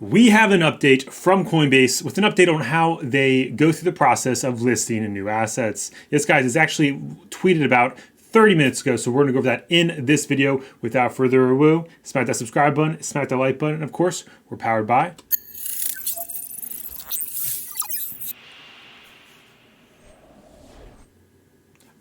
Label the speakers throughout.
Speaker 1: We have an update from Coinbase with an update on how they go through the process of listing new assets. Yes, guys, it's actually tweeted about 30 minutes ago, so we're gonna go over that in this video. Without further ado, smack that subscribe button, smack that like button, and of course, we're powered by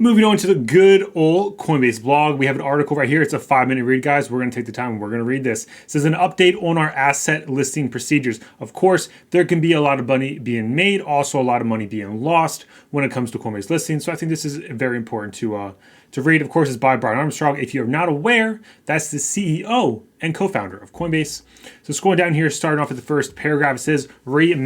Speaker 1: Moving on to the good old Coinbase blog, we have an article right here. It's a 5-minute read, guys. We're going to take the time and we're going to read this. It says an update on our asset listing procedures. Of course, there can be a lot of money being made, also a lot of money being lost when it comes to Coinbase listing. So I think this is very important to read. Of course, it's by Brian Armstrong. If you're not aware, that's the CEO and co-founder of Coinbase. So scrolling down here, starting off at the first paragraph, it says, recently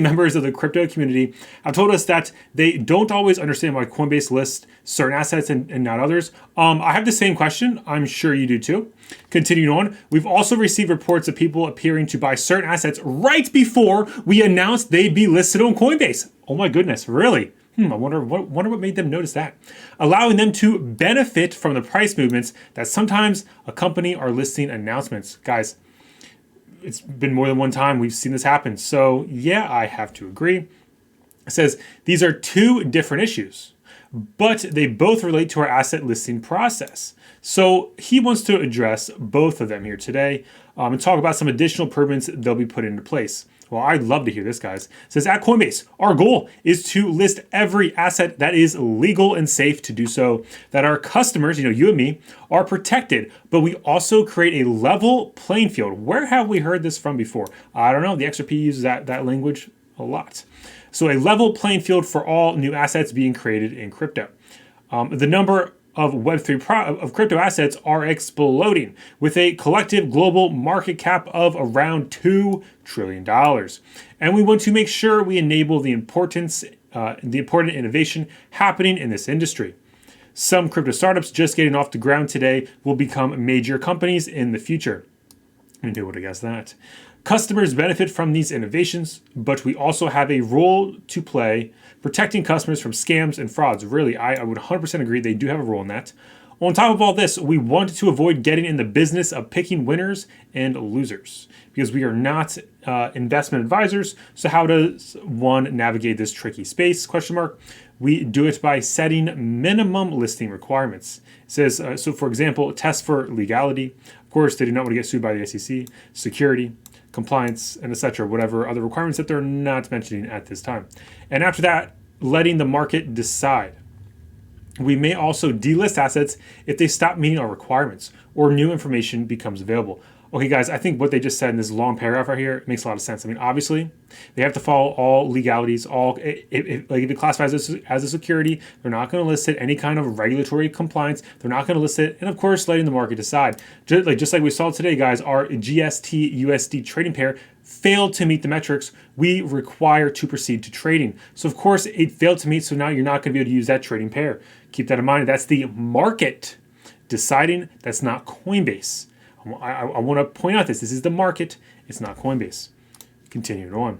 Speaker 1: members of the crypto community have told us that they don't always understand why Coinbase lists certain assets and not others. I have the same question. I'm sure you do too. Continuing on, we've also received reports of people appearing to buy certain assets right before we announced they'd be listed on Coinbase. Oh my goodness, really? I wonder what made them notice that. Allowing them to benefit from the price movements that sometimes accompany our listing announcements. Guys, it's been more than one time we've seen this happen. So yeah, I have to agree. It says, these are two different issues, but they both relate to our asset listing process. So he wants to address both of them here today and talk about some additional improvements they'll be put into place. Well, I'd love to hear this, guys. It says, at Coinbase, our goal is to list every asset that is legal and safe to do so, that our customers, you and me, are protected, but we also create a level playing field. Where have we heard this from before? I don't know. The XRP uses that language a lot. So a level playing field for all new assets being created in crypto. The number of Web3 of crypto assets are exploding with a collective global market cap of around $2 trillion. And we want to make sure we enable the important innovation happening in this industry. Some crypto startups just getting off the ground today will become major companies in the future. And who would have guessed that? Customers benefit from these innovations, but we also have a role to play protecting customers from scams and frauds. Really, I would 100% agree. They do have a role in that. On top of all this, we want to avoid getting in the business of picking winners and losers because we are not investment advisors. So how does one navigate this tricky space? Question mark. We do it by setting minimum listing requirements. It says, so for example, test for legality. Of course, they do not want to get sued by the SEC, security, compliance, and etc., whatever other requirements that they're not mentioning at this time. And after that, letting the market decide. We may also delist assets if they stop meeting our requirements or new information becomes available. Okay, guys, I think what they just said in this long paragraph right here makes a lot of sense. I mean, obviously, they have to follow all legalities. If it classifies as a security, they're not going to list it. Any kind of regulatory compliance, they're not going to list it. And of course, letting the market decide. Just like we saw today, guys, our GST USD trading pair failed to meet the metrics we require to proceed to trading. So of course, it failed to meet. So now you're not going to be able to use that trading pair. Keep that in mind. That's the market deciding. That's not Coinbase. I want to point out this is the market, it's not Coinbase. Continuing on.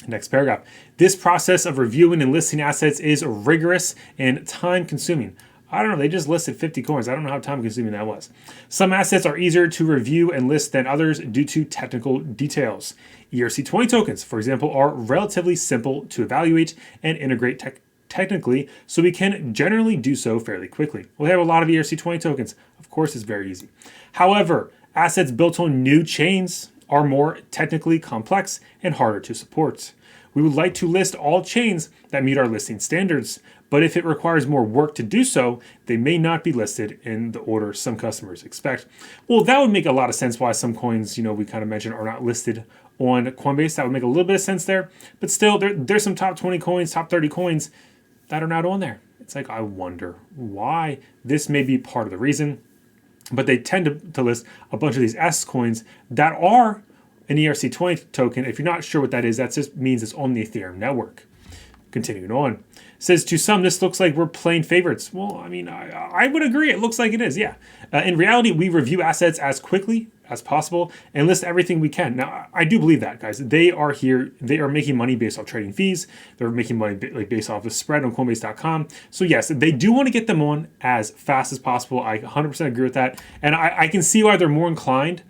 Speaker 1: Next paragraph. This process of reviewing and listing assets is rigorous and time consuming. I don't know, they just listed 50 coins. I don't know how time consuming that was. Some assets are easier to review and list than others due to technical details. ERC20 tokens, for example, are relatively simple to evaluate and integrate technically, so we can generally do so fairly quickly. We have a lot of ERC20 tokens. Of course, it's very easy. However, assets built on new chains are more technically complex and harder to support. We would like to list all chains that meet our listing standards, but if it requires more work to do so, they may not be listed in the order some customers expect. Well, that would make a lot of sense why some coins, we kind of mentioned, are not listed on Coinbase. That would make a little bit of sense there. But still, there's some top 20 coins, top 30 coins that are not on there. It's like, I wonder why. This may be part of the reason, but they tend to list a bunch of these S coins that are an ERC20 token. If you're not sure what that is, that just means it's on the Ethereum network. Continuing on. It says, to some, this looks like we're playing favorites. Well, I mean, I would agree. It looks like it is, yeah. In reality, we review assets as quickly as possible and list everything we can. Now, I do believe that, guys. They are here. They are making money based off trading fees. They're making money based off the spread on Coinbase.com. So yes, they do want to get them on as fast as possible. I 100% agree with that. And I can see why they're more inclined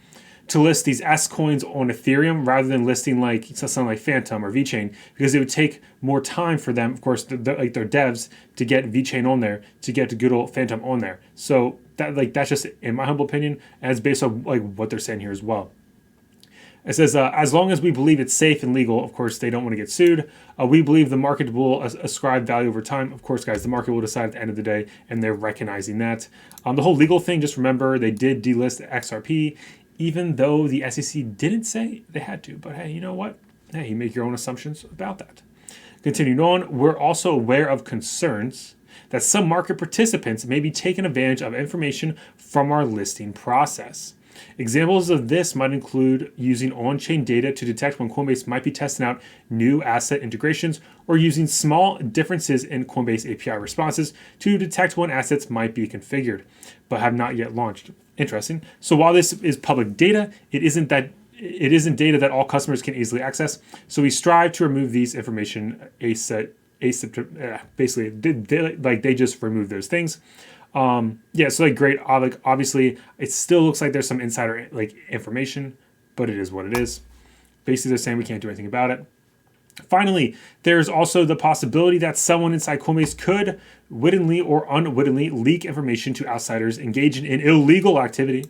Speaker 1: to list these S coins on Ethereum rather than listing like something like Phantom or VeChain, because it would take more time for them, of course, like their devs, to get VeChain on there, to get the good old Phantom on there. So that's just in my humble opinion, and it's based on like what they're saying here as well. It says, as long as we believe it's safe and legal, of course, they don't want to get sued. We believe the market will ascribe value over time. Of course, guys, the market will decide at the end of the day, and they're recognizing that. The whole legal thing, just remember, they did delist XRP, even though the SEC didn't say they had to. But hey, you know what? Hey, you make your own assumptions about that. Continuing on, we're also aware of concerns that some market participants may be taking advantage of information from our listing process. Examples of this might include using on-chain data to detect when Coinbase might be testing out new asset integrations, or using small differences in Coinbase API responses to detect when assets might be configured, but have not yet launched. Interesting. So while this is public data, it isn't data that all customers can easily access. So we strive to remove these information basically, they just remove those things. So like great, like obviously it still looks like there's some insider like information, but it is what it is. Basically, they're saying we can't do anything about it. Finally, there's also the possibility that someone inside Coinbase could wittingly or unwittingly leak information to outsiders engaging in illegal activity.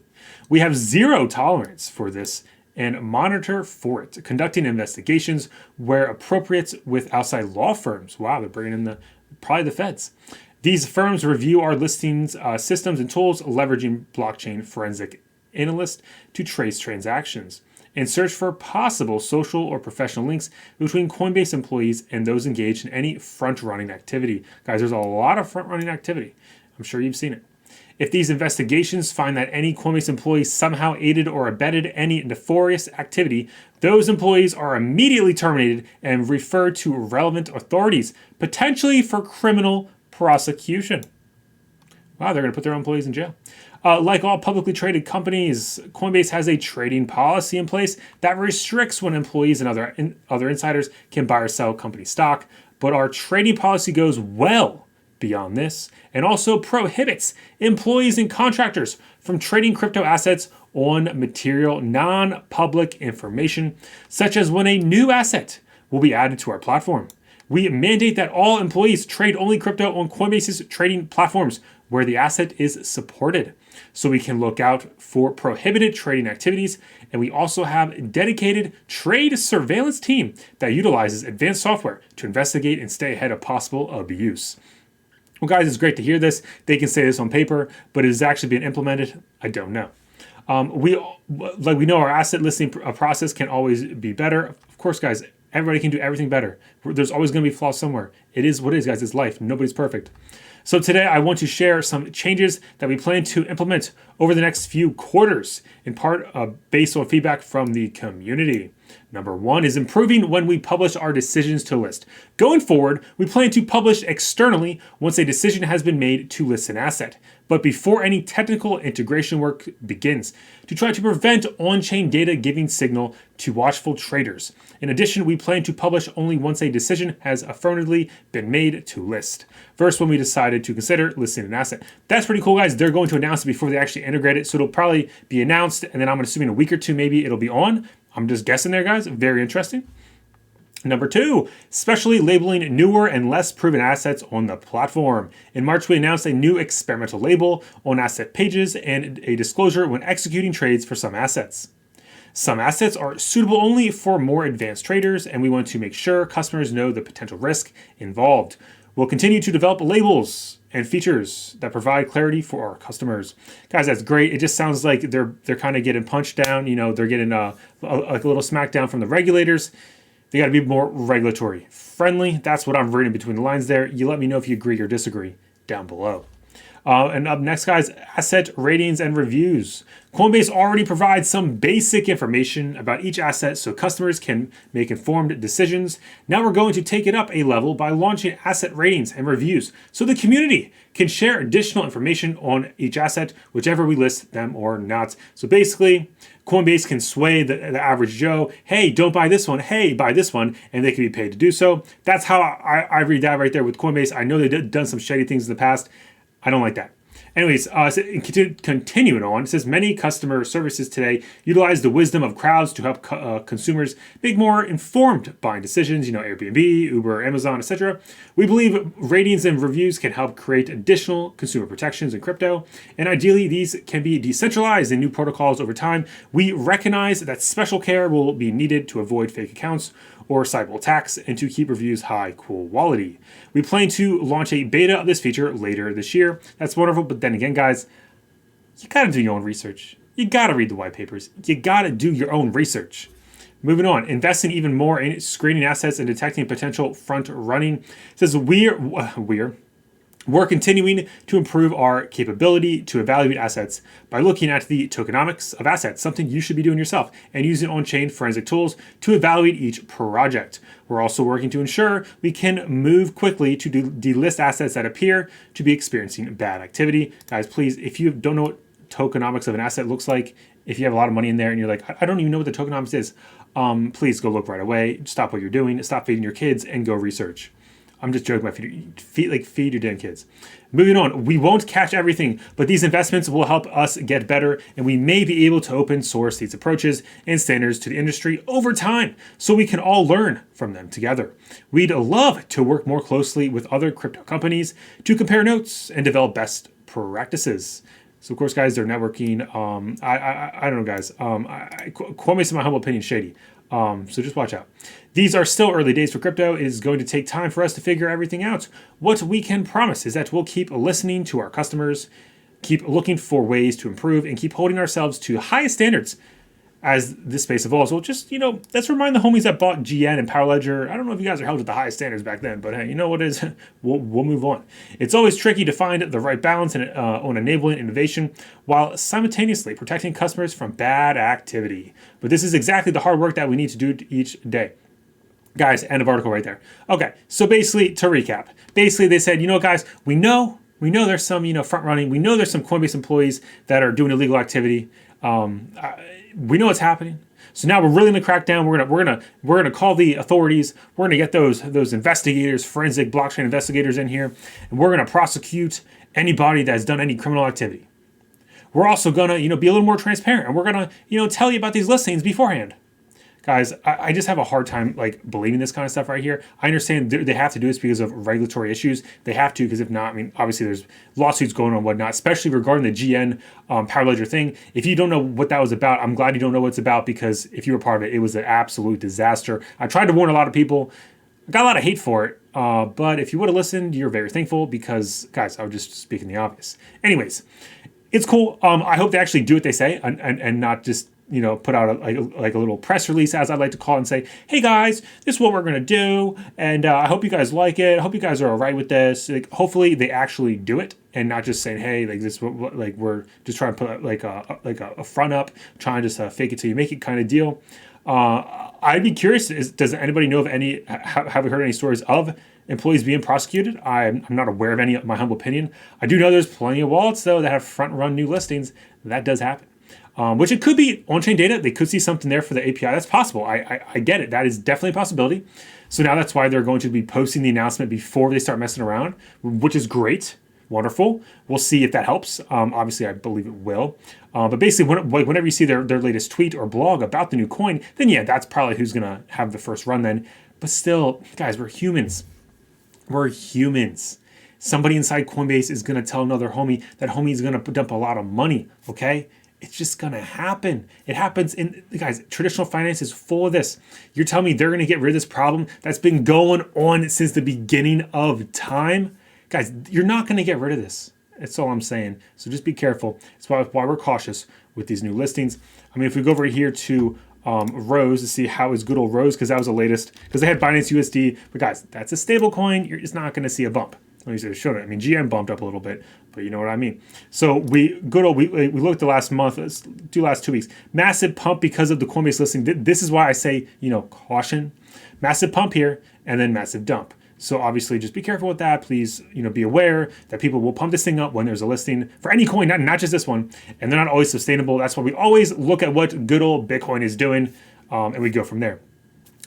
Speaker 1: We have zero tolerance for this and monitor for it, conducting investigations where appropriate with outside law firms. Wow, they're bringing in probably the feds. These firms review our listings, systems, and tools, leveraging blockchain forensic analysts to trace transactions and search for possible social or professional links between Coinbase employees and those engaged in any front-running activity. Guys, there's a lot of front-running activity. I'm sure you've seen it. If these investigations find that any Coinbase employee somehow aided or abetted any nefarious activity, those employees are immediately terminated and referred to relevant authorities, potentially for criminal prosecution. Wow, they're going to put their own employees in jail. Like all publicly traded companies, Coinbase has a trading policy in place that restricts when employees and other insiders can buy or sell company stock, but our trading policy goes well beyond this and also prohibits employees and contractors from trading crypto assets on material non-public information, such as when a new asset will be added to our platform. We mandate that all employees trade only crypto on Coinbase's trading platforms where the asset is supported, so we can look out for prohibited trading activities. And we also have a dedicated trade surveillance team that utilizes advanced software to investigate and stay ahead of possible abuse. Well, guys, it's great to hear this. They can say this on paper, but it is actually being implemented. I don't know. We know our asset listing process can always be better. Of course, guys, everybody can do everything better. There's always going to be flaws somewhere. It is what it is, guys. It's life. Nobody's perfect. So today I want to share some changes that we plan to implement over the next few quarters, in part based on feedback from the community. Number one is improving when we publish our decisions to list. Going forward, we plan to publish externally once a decision has been made to list an asset, but before any technical integration work begins, to try to prevent on-chain data giving signal to watchful traders. In addition, we plan to publish only once a decision has affirmatively been made to list, versus when we decided to consider listing an asset. That's pretty cool, guys. They're going to announce it before they actually integrate it, so it'll probably be announced, and then I'm assuming a week or two maybe it'll be on. I'm just guessing there, guys. Very interesting. Number two, specially labeling newer and less proven assets on the platform. In March, we announced a new experimental label on asset pages and a disclosure when executing trades for some assets. Some assets are suitable only for more advanced traders, and we want to make sure customers know the potential risk involved. We'll continue to develop labels and features that provide clarity for our customers. Guys, that's great. It just sounds like they're kind of getting punched down. You know, they're getting a little smackdown from the regulators. They got to be more regulatory friendly. That's what I'm reading between the lines there. You let me know if you agree or disagree down below. And up next, guys, asset ratings and reviews. Coinbase already provides some basic information about each asset so customers can make informed decisions. Now we're going to take it up a level by launching asset ratings and reviews so the community can share additional information on each asset, whichever we list them or not. So basically, Coinbase can sway the average Joe. Hey, don't buy this one. Hey, buy this one. And they can be paid to do so. That's how I read that right there with Coinbase. I know they've done some shady things in the past. I don't like that. Anyways, continuing on, it says many customer services today utilize the wisdom of crowds to help consumers make more informed buying decisions. Airbnb, Uber, Amazon, etc. We believe ratings and reviews can help create additional consumer protections in crypto, and ideally these can be decentralized in new protocols over time. We recognize that special care will be needed to avoid fake accounts or cyber attacks and to keep reviews high quality. We plan to launch a beta of this feature later this year. That's wonderful, but then again, guys, you gotta do your own research. You gotta read the white papers. You gotta do your own research. Moving on, investing even more in screening assets and detecting potential front running. It says we're continuing to improve our capability to evaluate assets by looking at the tokenomics of assets, something you should be doing yourself, and using on-chain forensic tools to evaluate each project. We're also working to ensure we can move quickly to delist assets that appear to be experiencing bad activity. Guys, please, if you don't know what tokenomics of an asset looks like, if you have a lot of money in there and you're like, I don't even know what the tokenomics is, please go look right away. Stop what you're doing, stop feeding your kids, and go research. I'm just joking about feed your damn kids. Moving on, we won't catch everything, but these investments will help us get better, and we may be able to open source these approaches and standards to the industry over time, so we can all learn from them together. We'd love to work more closely with other crypto companies to compare notes and develop best practices. So of course, guys, they're networking. I don't know, guys. Coinbase, in my humble opinion, shady. So just watch out. These are still early days for crypto. It is going to take time for us to figure everything out. What we can promise is that we'll keep listening to our customers, keep looking for ways to improve, and keep holding ourselves to the highest standards as this space evolves. Well, just, let's remind the homies that bought GN and Power Ledger. I don't know if you guys are held to the highest standards back then, but hey, you know what it is? We'll move on. It's always tricky to find the right balance on enabling innovation while simultaneously protecting customers from bad activity. But this is exactly the hard work that we need to do each day. Guys, end of article right there. Okay, so basically, to recap, they said, guys, we know there's some, front running. We know there's some Coinbase employees that are doing illegal activity. We know what's happening. So now we're really gonna crack down. We're gonna call the authorities. We're gonna get those investigators, forensic blockchain investigators in here, and we're gonna prosecute anybody that's done any criminal activity. We're also gonna, be a little more transparent, and we're gonna, tell you about these listings beforehand. Guys, I just have a hard time believing this kind of stuff right here. I understand they have to do this because of regulatory issues. They have to, because if not, obviously there's lawsuits going on and whatnot, especially regarding the GN Power Ledger thing. If you don't know what that was about, I'm glad you don't know what it's about, because if you were part of it, it was an absolute disaster. I tried to warn a lot of people. I got a lot of hate for it, but if you would have listened, you're very thankful, because, guys, I was just speaking the obvious. Anyways, it's cool. I hope they actually do what they say and not just put out a little press release, as I like to call it, and say, hey guys, this is what we're gonna do, and I hope you guys like it. I hope you guys are all right with this. Hopefully they actually do it, and not just saying, hey, this we're just trying to put a front up, trying to just fake it till you make it kind of deal. I'd be curious, does anybody know of any? Have we heard any stories of employees being prosecuted? I'm not aware of any, my humble opinion. I do know there's plenty of wallets though that have front run new listings. That does happen. Which it could be on-chain data. They could see something there for the API. That's possible. I get it. That is definitely a possibility. So now that's why they're going to be posting the announcement before they start messing around, which is great. Wonderful. We'll see if that helps. Obviously, I believe it will. But basically, whenever you see their latest tweet or blog about the new coin, then yeah, that's probably who's going to have the first run then. But still, guys, we're humans. We're humans. Somebody inside Coinbase is going to tell another homie. That homie is going to dump a lot of money, okay? It's just going to happen. It happens guys, traditional finance is full of this. You're telling me they're going to get rid of this problem that's been going on since the beginning of time? Guys, you're not going to get rid of this. That's all I'm saying. So just be careful. That's why we're cautious with these new listings. If we go over here to Rose to see how is good old Rose, because that was the latest, because they had Binance USD. But guys, that's a stable coin. You're just not going to see a bump. Let me just show it. GM bumped up a little bit, but you know what I mean. So we looked the last month, let's do last 2 weeks. Massive pump because of the Coinbase listing. This is why I say, caution. Massive pump here, and then massive dump. So obviously just be careful with that. Please, be aware that people will pump this thing up when there's a listing for any coin, not just this one, and they're not always sustainable. That's why we always look at what good old Bitcoin is doing, and we go from there.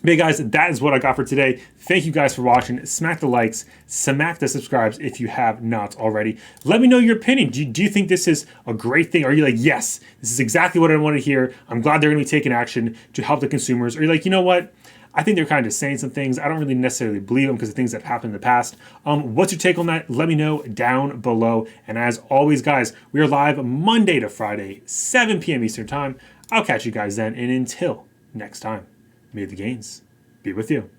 Speaker 1: But hey guys, that is what I got for today. Thank you guys for watching. Smack the likes, smack the subscribes if you have not already. Let me know your opinion. Do you think this is a great thing? Are you like, yes, this is exactly what I want to hear. I'm glad they're going to be taking action to help the consumers. Or you're like, you know what? I think they're kind of just saying some things. I don't really necessarily believe them because of things that have happened in the past. What's your take on that? Let me know down below. And as always, guys, we are live Monday to Friday, 7 p.m. Eastern Time. I'll catch you guys then. And until next time, may the gains be with you.